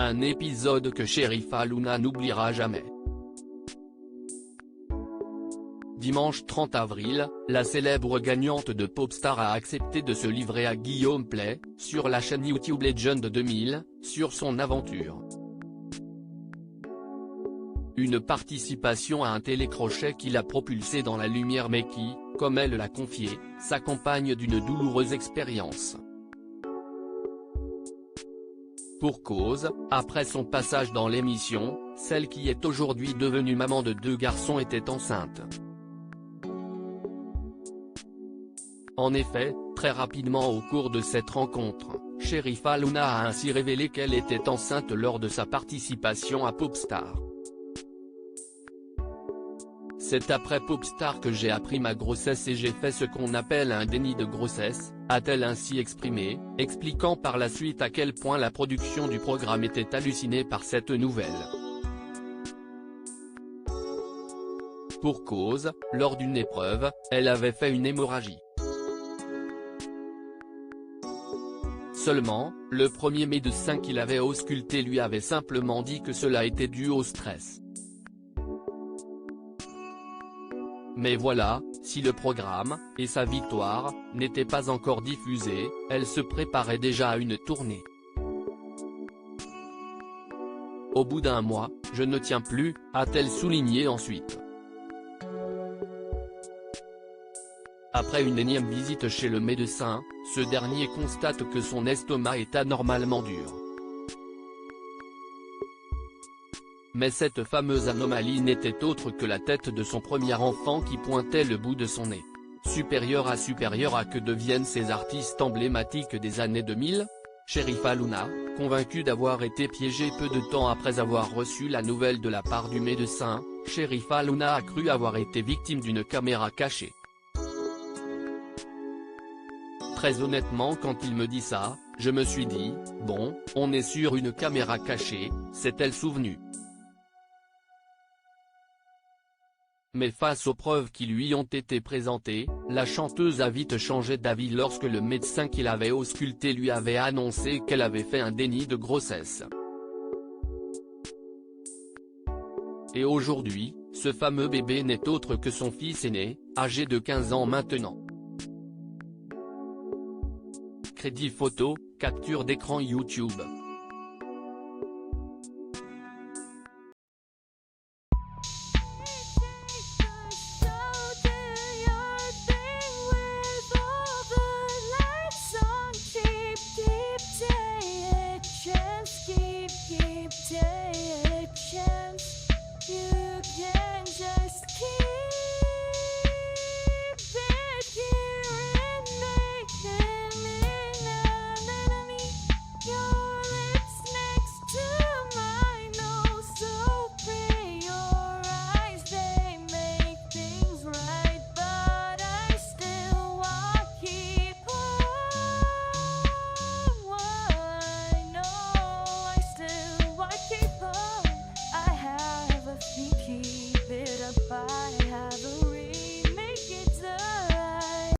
Un épisode que Sheriff Aluna n'oubliera jamais. Dimanche 30 avril, la célèbre gagnante de Popstar a accepté de se livrer à Guillaume Play, sur la chaîne YouTube Legend 2000, sur son aventure. Une participation à un télécrochet qui l'a propulsée dans la lumière mais qui, comme elle l'a confié, s'accompagne d'une douloureuse expérience. Pour cause, après son passage dans l'émission, celle qui est aujourd'hui devenue maman de 2 garçons était enceinte. En effet, très rapidement au cours de cette rencontre, Sheriff Aluna a ainsi révélé qu'elle était enceinte lors de sa participation à Popstar. C'est après Popstar que j'ai appris ma grossesse et j'ai fait ce qu'on appelle un déni de grossesse, a-t-elle ainsi exprimé, expliquant par la suite à quel point la production du programme était hallucinée par cette nouvelle. Pour cause, lors d'une épreuve, elle avait fait une hémorragie. Seulement, le premier médecin qui l'avait ausculté lui avait simplement dit que cela était dû au stress. Mais voilà, si le programme, et sa victoire, n'étaient pas encore diffusés, elle se préparait déjà à une tournée. Au bout d'1 mois, je ne tiens plus, a-t-elle souligné ensuite. Après une énième visite chez le médecin, ce dernier constate que son estomac est anormalement dur. Mais cette fameuse anomalie n'était autre que la tête de son premier enfant qui pointait le bout de son nez. Supérieur à que deviennent ces artistes emblématiques des années 2000 ? Sheriff Aluna, convaincu d'avoir été piégé peu de temps après avoir reçu la nouvelle de la part du médecin, Sheriff Aluna a cru avoir été victime d'une caméra cachée. Très honnêtement, quand il me dit ça, je me suis dit, bon, on est sur une caméra cachée, s'est-elle souvenue ? Mais face aux preuves qui lui ont été présentées, la chanteuse a vite changé d'avis lorsque le médecin qui l'avait auscultée lui avait annoncé qu'elle avait fait un déni de grossesse. Et aujourd'hui, ce fameux bébé n'est autre que son fils aîné, âgé de 15 ans maintenant. Crédit photo, capture d'écran YouTube. Take a chance, you can